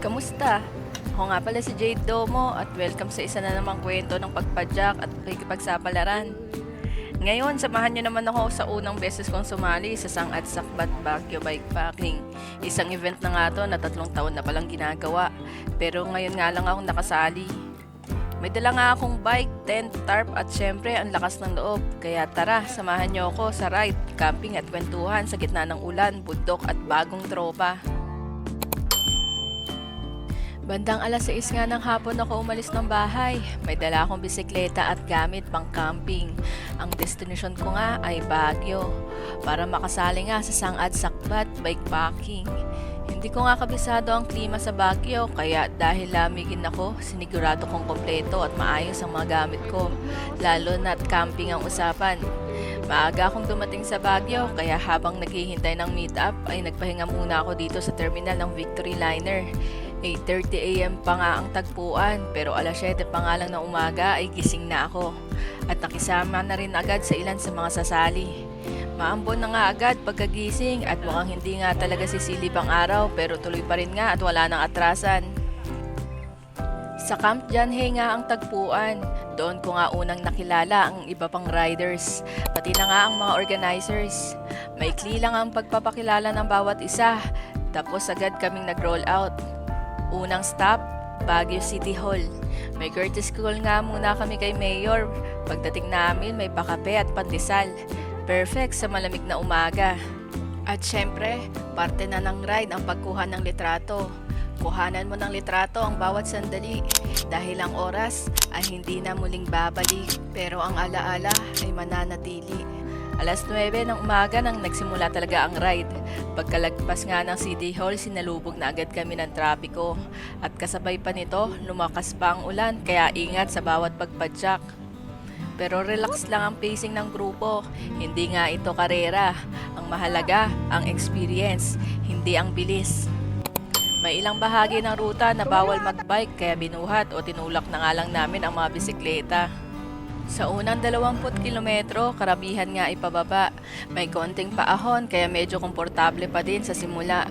Kamusta? Ako nga pala si Jade Domo at welcome sa isa na namang kwento ng pagpadyak at pakikipagsapalaran. Ngayon, samahan niyo naman ako sa unang beses kong sumali sa Sang at Sakbat Baguio Bikepacking. Isang event na nga to na 3 taon na palang ginagawa, pero ngayon nga lang akong nakasali. May dala nga akong bike, tent, tarp at syempre ang lakas ng loob. Kaya tara, samahan niyo ako sa ride, camping at kwentuhan sa gitna ng ulan, bundok at bagong tropa. Bandang alas 6 nga ng hapon ako umalis ng bahay. May dala akong bisikleta at gamit pang camping. Ang destination ko nga ay Baguio para makasali nga sa Sang at Sakbat Bikepacking. Hindi ko nga kabisado ang klima sa Baguio kaya dahil lamigin ako, sinigurado kong kompleto at maayos ang mga gamit ko. Lalo na't camping ang usapan. Maaga akong dumating sa Baguio kaya habang naghihintay ng meet-up ay nagpahinga muna ako dito sa terminal ng Victory Liner. 8:30 AM pa nga ang tagpuan pero alas 7 pa nga lang ng umaga ay gising na ako at nakisama na rin agad sa ilan sa mga sasali. Maambon na nga agad pagkagising at mukhang hindi nga talaga sisilip ang araw pero tuloy pa rin nga at wala nang atrasan. Sa Camp Janhe nga ang tagpuan. Doon ko nga unang nakilala ang iba pang riders, pati na nga ang mga organizers. Maikli lang ang pagpapakilala ng bawat isa, tapos agad kaming nag-roll out. Unang stop, Baguio City Hall. May courtesy call nga muna kami kay Mayor. Pagdating namin may pakape at pandesal. Perfect sa malamig na umaga. At syempre, parte na ng ride ang pagkuha ng litrato. Kuhanan mo ng litrato ang bawat sandali dahil ang oras ay hindi na muling babalik pero ang alaala ay mananatili. Alas 9 ng umaga nang nagsimula talaga ang ride. Pagkalagpas nga ng City Hall, sinalubog na agad kami ng trapiko. At kasabay pa nito, lumakas pa ang ulan kaya ingat sa bawat pagpadyak. Pero relax lang ang pacing ng grupo. Hindi nga ito karera. Ang mahalaga, ang experience, hindi ang bilis. May ilang bahagi ng ruta na bawal magbike kaya binuhat o tinulak na nga lang namin ang mga bisikleta. Sa unang 20 kilometro, karamihan nga ipababa. May konting paahon kaya medyo komportable pa din sa simula.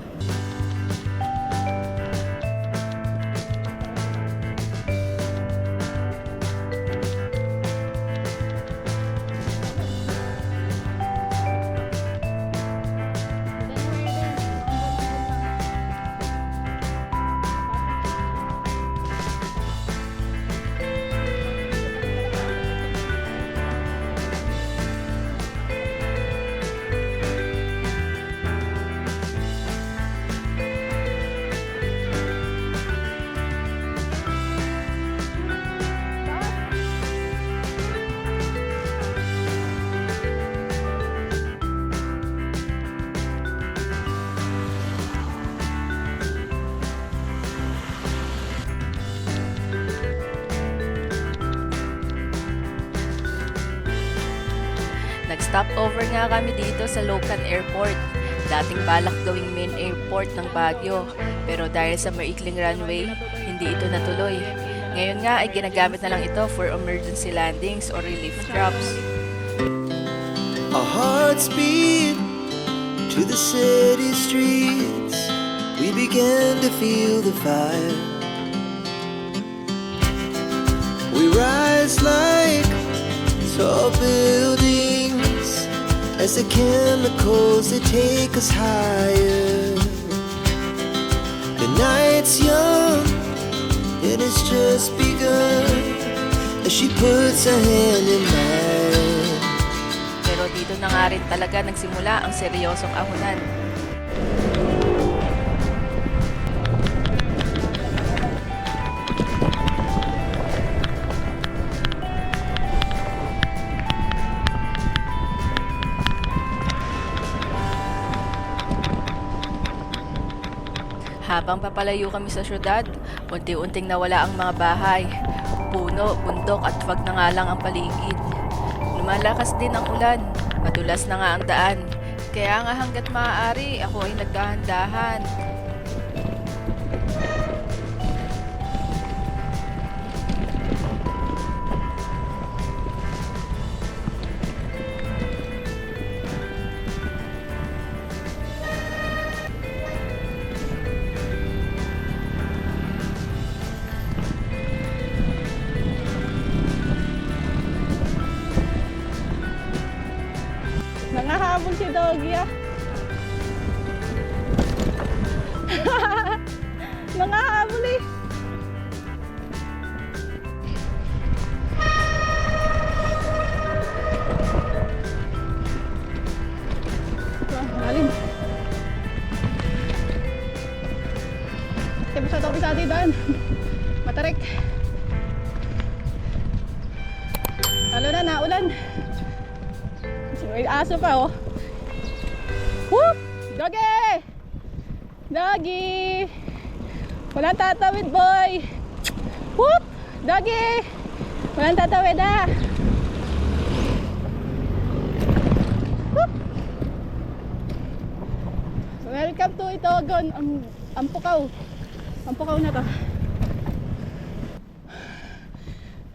Nag-stop over nga kami dito sa Locan Airport. Dating balak gawing main airport ng Baguio. Pero dahil sa maikling runway, hindi ito natuloy. Ngayon nga ay ginagamit na lang ito for emergency landings or relief drops. Our hearts beat to the city streets. We began to feel the fire. We rise like tall buildings as the chemicals that take us higher. The night's young, it has just begun as she puts her hand in mine. Pero dito na nga rin talaga nagsimula ang seryosong ahunan. Habang papalayo kami sa syudad, unti-unting nawala ang mga bahay. Puno, bundok at wag na nga lang ang paligid. Lumalakas din ang ulan, madulas na nga ang daan. Kaya nga hanggat maaari, ako ay nagdahan-dahan. Pogi ah. Nangahabol eh. Lalim. Kaya masyado ako isati daan. Matarik. Lalo na, naulan. May aso pa oh. Whoop! Doggy! Doggy! Walang tatawid boy! Whoop! Doggy! Walang tatawid ah! Whoop! Welcome to Itogon, ang pukaw. Ang pukaw na to.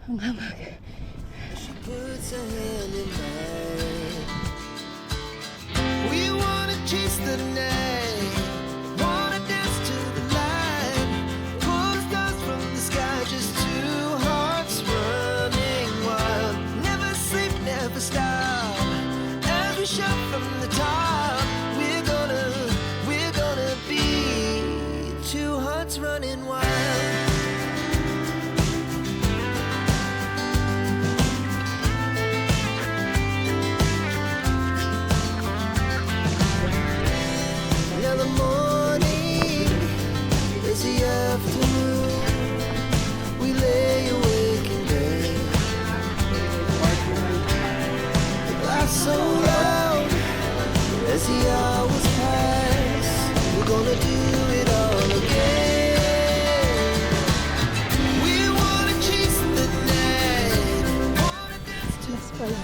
Ang hamag. She puts her hand in mine. We wanna chase the night, wanna dance to the light, pull the stars from the sky, just two hearts running wild. Never sleep, never stop. As we shout from the top, we're gonna be two hearts running wild. Now the morning is the afternoon. We lay awake in bed. The glass so loud as the hours pass. We're gonna do it all again. We wanna chase the night. Wanna dance to Yes, pala.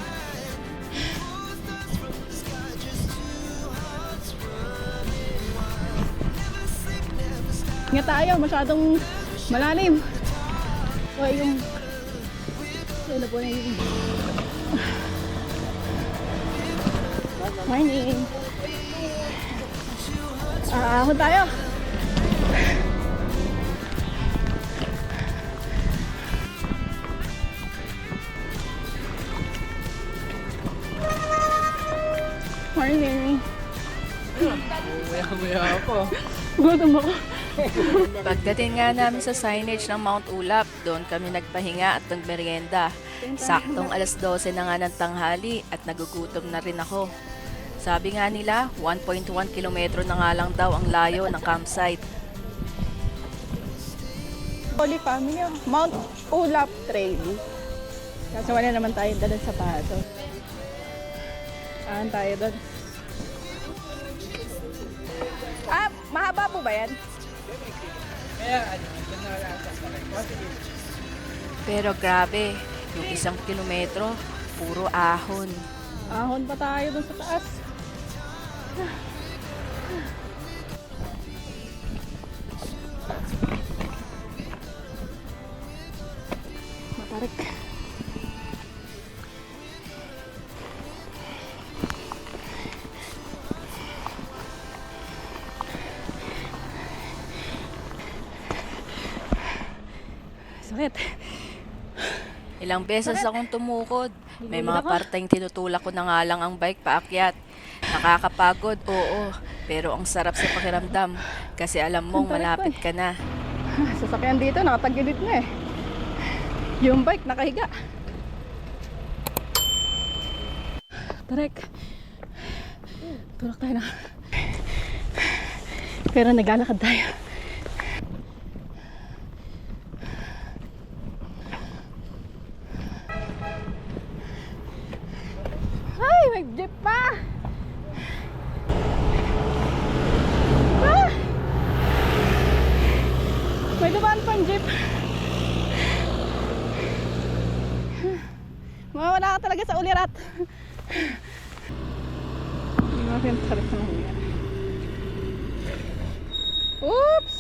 pull the stars from the sky. Just two hearts running wild. Never sleep, never stop. Ingat tayo, masyadong malalim. O yung... Yun na po na yung... Morning! Ahon tayo! Morning! Maya ako. Gutom ako. Pagdating nga namin sa signage ng Mount Ulap, doon kami nagpahinga at nagmerienda. Saktong alas 12 na nga ng tanghali at nagugutom na rin ako. Sabi nga nila, 1.1 kilometro na nga lang daw ang layo ng campsite. Holy Family, Mount Ulap Trail. Kasi wala naman tayong dalang sapatos. Saan tayo doon? Ah, mahaba po ba yan? Pero grabe, yung 1 kilometro, puro ahon. Ahon pa tayo doon sa taas. Matarik. Sakit. Ilang beses akong tumukod. May mga parteng tinutulak ko na nga lang ang bike paakyat. Nakakapagod, oo. Pero ang sarap sa pakiramdam. Kasi alam mong malapit ka na. Sasakyan dito, nakatagilid na eh. Yung bike, nakahiga. Tarek. Tulak tayo na. Pero naglalakad tayo. Ay, may jeep pa! Ah! May dumaan pang jeep. Mawawala ka talaga sa ulirat. Hindi mo rin tarik na nangyari. Oops!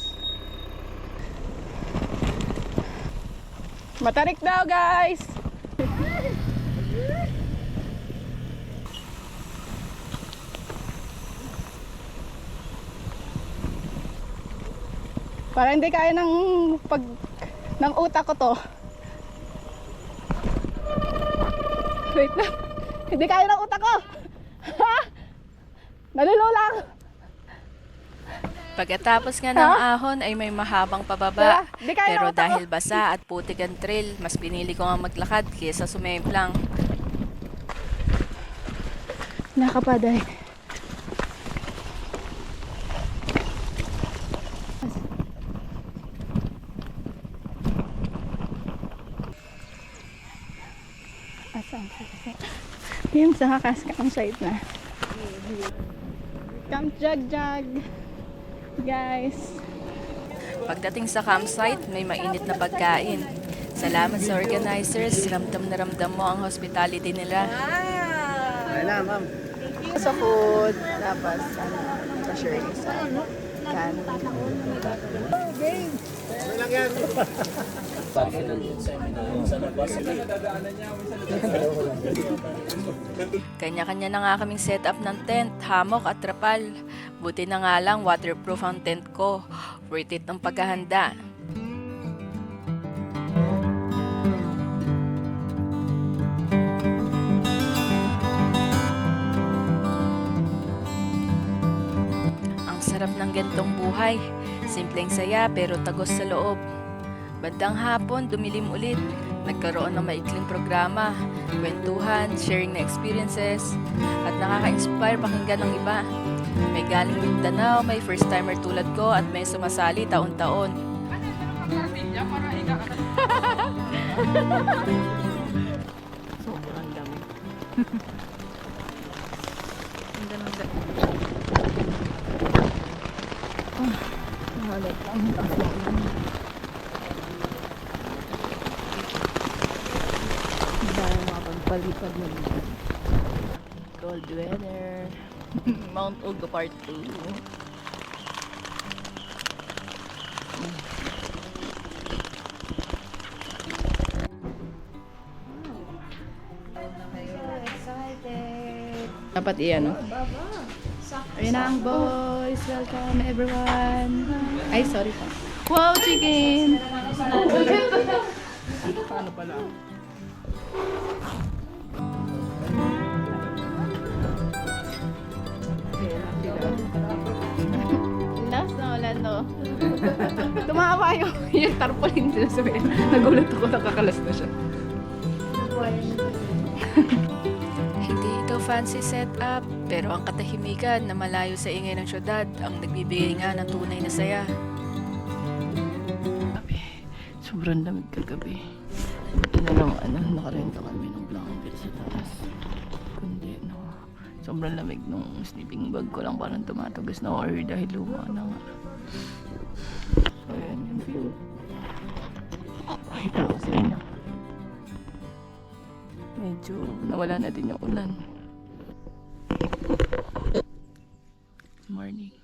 Matarik daw, guys! Para hindi kaya ng utak ko to. Wait lang. Hindi kaya ng utak ko. Ha? Nalulula ako. Pagkatapos nga ng ahon ay may mahabang pababa. Di kaya Pero ako. dahil basa at putik ang trail, mas pinili ko nga maglakad kaysa sumemplang. Nakapaday. Asang yung sa campsite na. Camp jag. Guys. Pagdating sa campsite, may mainit na pagkain. Salamat sa organizers, ramdam na ramdam mo ang hospitality nila. Sa food, tapos sa sharing sa can. Kanya-kanya na nga kaming setup ng tent, hammock at trapal. Buti na nga lang waterproof ang tent ko. Worth it ang paghahanda. Ang sarap ng gantong buhay. Simpleng saya pero tagos sa loob. Bandang hapon, dumilim ulit. Nagkaroon ng maikling programa, kwentuhan, sharing na experiences, at nakaka-inspire pakinggan ng iba. May galing Mindanao, may first-timer tulad ko, at may sumasali taon-taon. Sobrang dami. Mahalit lang. Dahil mapagpalipad mo dito. Cold weather. Mount Ugo Part 2. Dapat iyan, no? Ayun na ang boys. Welcome everyone. Ay, sorry po. Wow, chicken! Paano pala? Last na wala to. Tumawa yung tarpaulin sila sa may. Nagulat ako, nakakalas na siya. Hindi ito fancy setup, pero ang katahimikan na malayo sa ingay ng syudad ang nagbibigay nga ng tunay na saya. Sobrang lamig kagabi. Ito na lang, nakarenta kami ng blanket sa taas. Kundi, no. Sobrang lamig nung sleeping bag ko lang parang tumatagas na or dahil luma na nga. So, ayan yung view. Ito sa inyo. Medyo nawala na din yung ulan. Morning.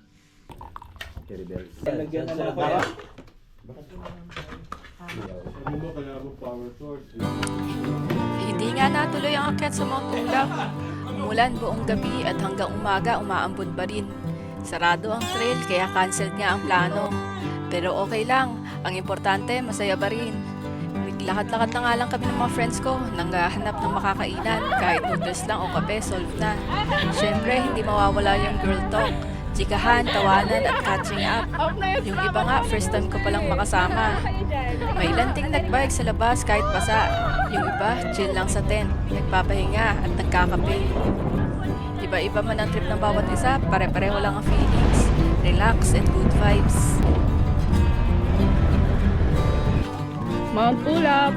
Hindi nga natuloy ang akyat sa Mount Ulap. Umulan buong gabi at hanggang umaga umaambon pa rin. Sarado ang trail kaya cancelled nga ang plano. Pero okay lang, ang importante masaya pa rin. Naglakad-lakad na nga lang kami ng mga friends ko nang hanap ng makakainan. Kahit noodles lang o kape, solve na. Siyempre, hindi mawawala yung girl talk. Chikahan, tawanan at catching up. Yung iba nga, first time ko palang makasama. May lanting nagbike sa labas kahit basa. Yung iba, chill lang sa tent, nagpapahinga at nagkakape. Iba-iba man ang trip ng bawat isa, pare-pareho lang ang feelings. Relax and good vibes. Mount Ulap.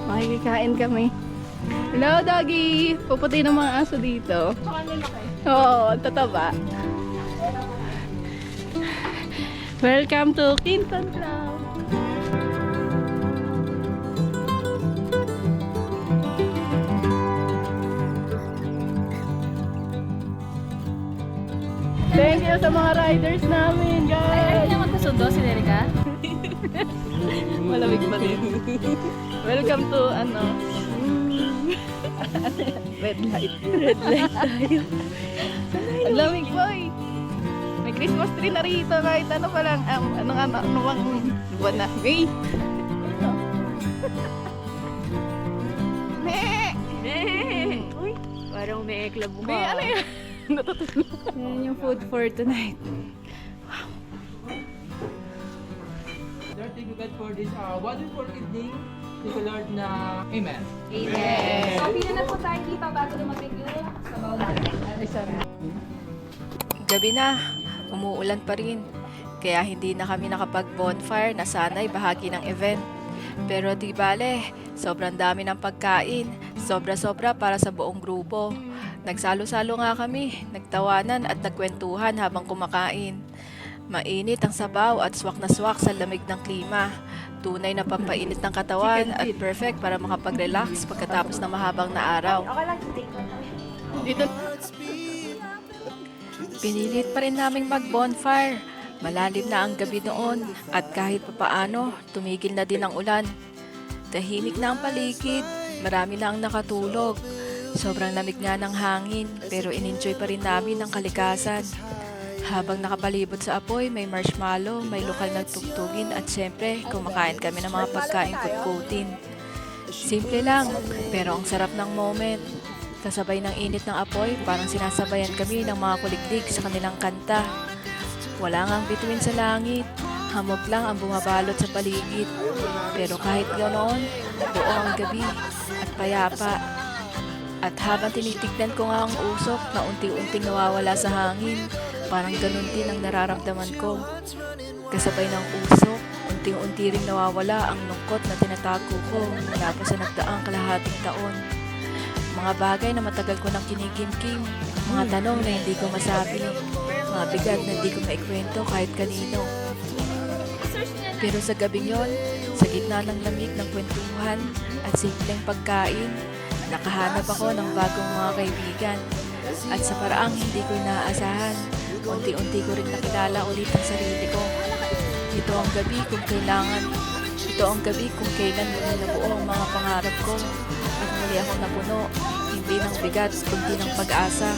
Makikikain kami. Hello, doggy! Puputi ng mga aso dito. Oo, tataba. Welcome to Quinton Club. Thank you sa mga riders namin, guys! Ay, magkasundo si Nerika? Malamig pa din. Welcome to, red light. Red light tayo. Ang lamig, boy. May Christmas tree na rito kahit ano pa lang. Ano bang buwan na? May! Uy, parang may club mo. May ano yun? Yan yung food for tonight. Lord, thank you God for this wonderful evening. Thank you Lord na Amen. So, pila na po tayo dito bago lumabig yung sabaw natin. Gabi na, umuulan pa rin. Kaya hindi na kami nakapag-bonfire na sana'y bahagi ng event. Pero di bale, sobrang dami ng pagkain. Sobra-sobra para sa buong grupo. Nagsalo-salo nga kami, nagtawanan at nagkwentuhan habang kumakain. Mainit ang sabaw at swak na swak sa lamig ng klima. Tunay na pampainit ng katawan at perfect para makapag-relax pagkatapos ng mahabang na araw. Dito. Pinilit pa rin naming mag-bonfire. Malalim na ang gabi noon at kahit papaano, tumigil na din ang ulan. Tahimik na ang paligid, marami na ang nakatulog. Sobrang lamig nga ng hangin pero in-enjoy pa rin namin ang kalikasan. Habang nakapalibot sa apoy, may marshmallow, may lokal na tugtugin at syempre, kumakain kami ng mga pagkain kutkutin. Simple lang, pero ang sarap ng moment. Kasabay ng init ng apoy, parang sinasabayan kami ng mga kuliglig sa kanilang kanta. Wala ngang bituin sa langit, hamog lang ang bumabalot sa paligid. Pero kahit ganoon, buo ang gabi at payapa. At habang tinitignan ko nga ang usok na unti-unting nawawala sa hangin, parang ganun din ang nararamdaman ko. Kasabay ng usok, unti-unti ring nawawala ang lungkot na tinatago ko mula pa sa nagdaang kalahating taon. Mga bagay na matagal ko nang kinikimkim, mga tanong na hindi ko masabi, mga bigat na hindi ko maikwento kahit kanino. Pero sa gabing yon, sa gitna ng lamig ng kwentuhan at simpleng pagkain, nakahanap ako ng bagong mga kaibigan. At sa paraang hindi ko inaasahan, unti-unti ko rin nakilala ulit ang sarili ko. Ito ang gabi kung kailangan. Ito ang gabi kung kailan muli nabuo ang mga pangarap ko. At muli akong napuno, hindi ng bigat, kundi ng pag-asa.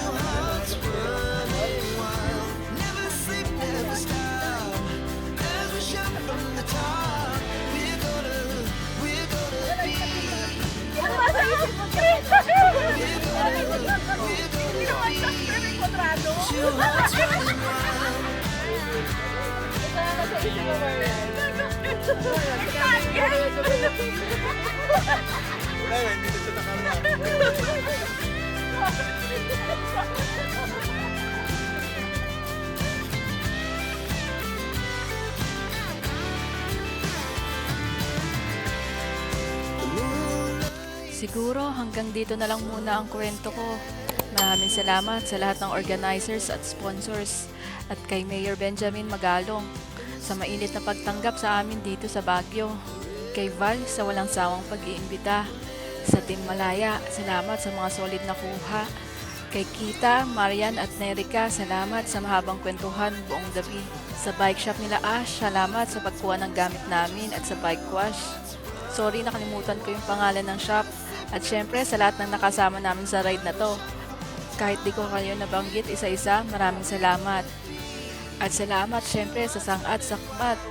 Siguro hanggang dito na lang muna ang kwento ko. Maraming salamat sa lahat ng organizers at sponsors at kay Mayor Benjamin Magalong sa mainit na pagtanggap sa amin dito sa Baguio. Kay Val sa walang sawang pag-iimbita. Sa Team Malaya, salamat sa mga solid na kuha. Kay Kita, Marian at Nerica, salamat sa mahabang kwentuhan buong gabi. Sa bike shop nila Ash, salamat sa pagkuha ng gamit namin at sa bike wash. Sorry nakalimutan ko yung pangalan ng shop. At syempre sa lahat ng nakasama namin sa ride na to. Kahit di ko kayo nabanggit isa-isa, maraming salamat. At salamat syempre sa Sangat Sakbat